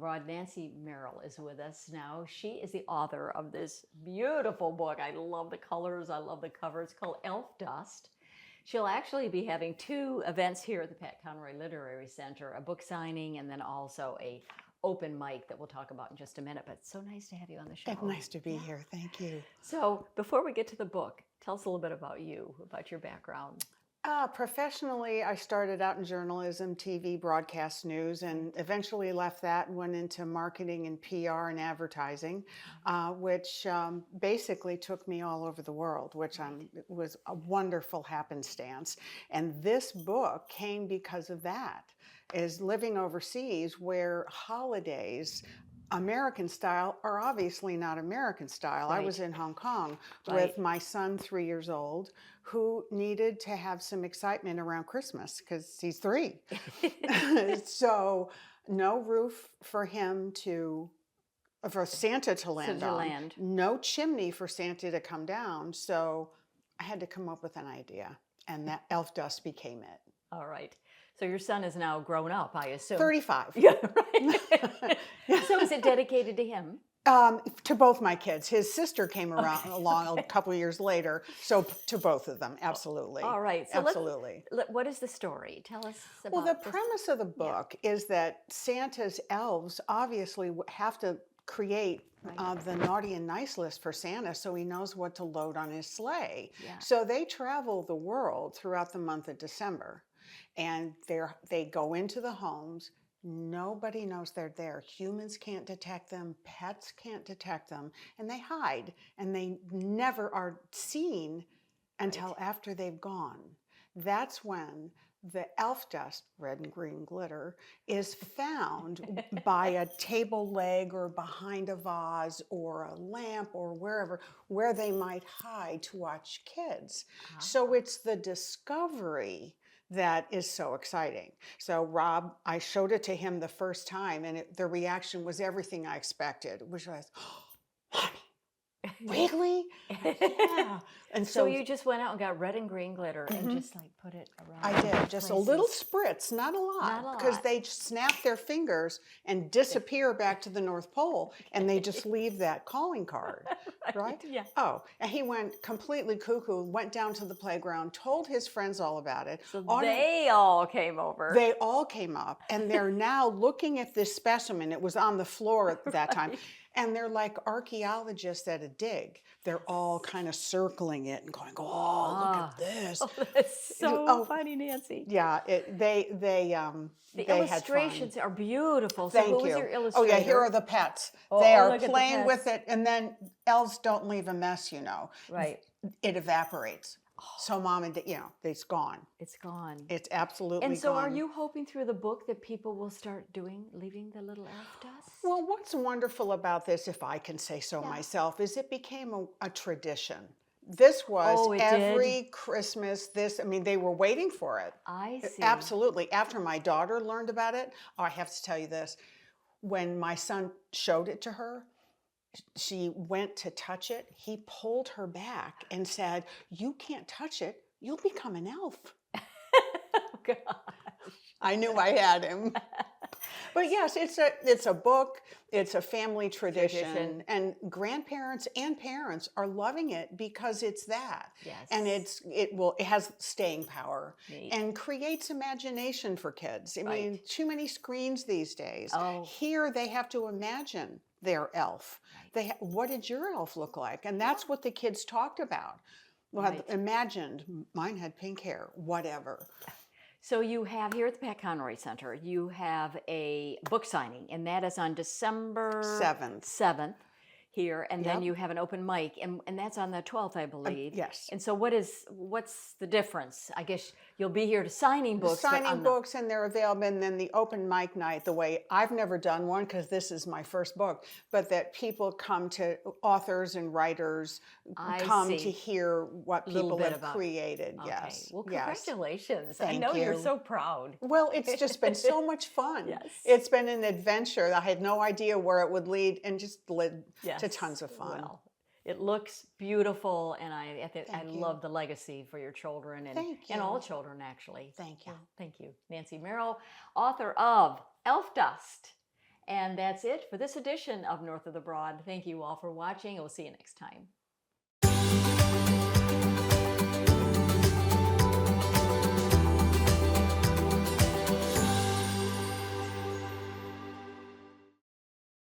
abroad. Nancy Merrill is with us now. She is the author of this beautiful book. I love the colors. I love the cover. It's called Elf Dust. She'll actually be having 2 events here at the Pat Conroy Literary Center, a book signing and then also a open mic that we'll talk about in just a minute. But it's so nice to have you on the show. It's nice to be here. Thank you. So before we get to the book, tell us a little bit about you, about your background. Professionally, I started out in journalism, TV, broadcast news, and eventually left that and went into marketing and PR and advertising, which basically took me all over the world, which was a wonderful happenstance. And this book came because of that, is living overseas where holidays, American style, are obviously not American style. Right. I was in Hong Kong Right. with my son, 3 years old, who needed to have some excitement around Christmas because he's 3. So no roof for Santa to land on. No chimney for Santa to come down. So I had to come up with an idea, and that elf dust became it. All right. So your son is now grown up, I assume. 35. Yeah, right. So is it dedicated to him? To both my kids. His sister came along a couple of years later, so to both of them, absolutely. All right. So absolutely. What is the story? Tell us about Well, the premise of the book is that Santa's elves obviously have to create the naughty and nice list for Santa so he knows what to load on his sleigh. Yeah. So they travel the world throughout the month of December, and they go into the homes. Nobody knows they're there. Humans can't detect them. Pets can't detect them. And they hide. And they never are seen until after they've gone. That's when the elf dust, red and green glitter, is found by a table leg or behind a vase or a lamp or wherever, where they might hide to watch kids. So it's the discovery that is so exciting. So Rob, I showed it to him the first time, and the reaction was everything I expected, which was, oh, Mommy, really? Yeah. And so you just went out and got red and green glitter and just like put it around. I did, just a little spritz, not a lot, because they snap their fingers and disappear back to the North Pole, and they just leave that calling card, right? Yeah. Oh, and he went completely cuckoo, went down to the playground, told his friends all about it. So they all came over. They all came up, and they're now looking at this specimen. It was on the floor at that time. And they're like archaeologists at a dig. They're all kind of circling it and going, "Oh, look at this!" Oh, that's so funny, Nancy. Yeah, they illustrations are beautiful. So Thank who you. was your illustrator? Oh yeah, here are the pets. They are playing with it, and then elves don't leave a mess, you know. Right. It evaporates. So mom and it's gone. It's gone. It's absolutely gone. And so are you hoping through the book that people will start leaving the little elf dust? Well, what's wonderful about this, if I can say so myself, is it became a tradition. This was every Christmas. They were waiting for it. I see. Absolutely. After my daughter learned about it, I have to tell you this. When my son showed it to her, she went to touch it. He pulled her back and said, "You can't touch it. You'll become an elf." Oh, gosh. I knew I had him. But yes, it's a book. It's a family tradition. And grandparents and parents are loving it because it's that. Yes. And it has staying power. Neat. And creates imagination for kids. I mean, too many screens these days. Oh. Here they have to imagine their elf. What did your elf look like? And that's what the kids talked about. Well, imagined, mine had pink hair, whatever. So you have here at the Pat Conroy Center, you have a book signing, and that is on December 7th here, and then you have an open mic, and that's on the 12th, I believe. Yes. And so what's the difference? I guess you'll be here to signing books. Signing books, and they're available, and then the open mic night, the way I've never done one because this is my first book, but that people come to, authors and writers to hear what people have created. Okay. Yes. Well, congratulations. Thank I know you. You're so proud. Well, it's just been so much fun. Yes. It's been an adventure. I had no idea where it would lead, and just led to tons of fun. Well, it looks beautiful, and I love the legacy for your children and all children, actually. Thank you. Thank you. Nancy Merrill, author of Elf Dust. And that's it for this edition of North of the Broad. Thank you all for watching, and we'll see you next time.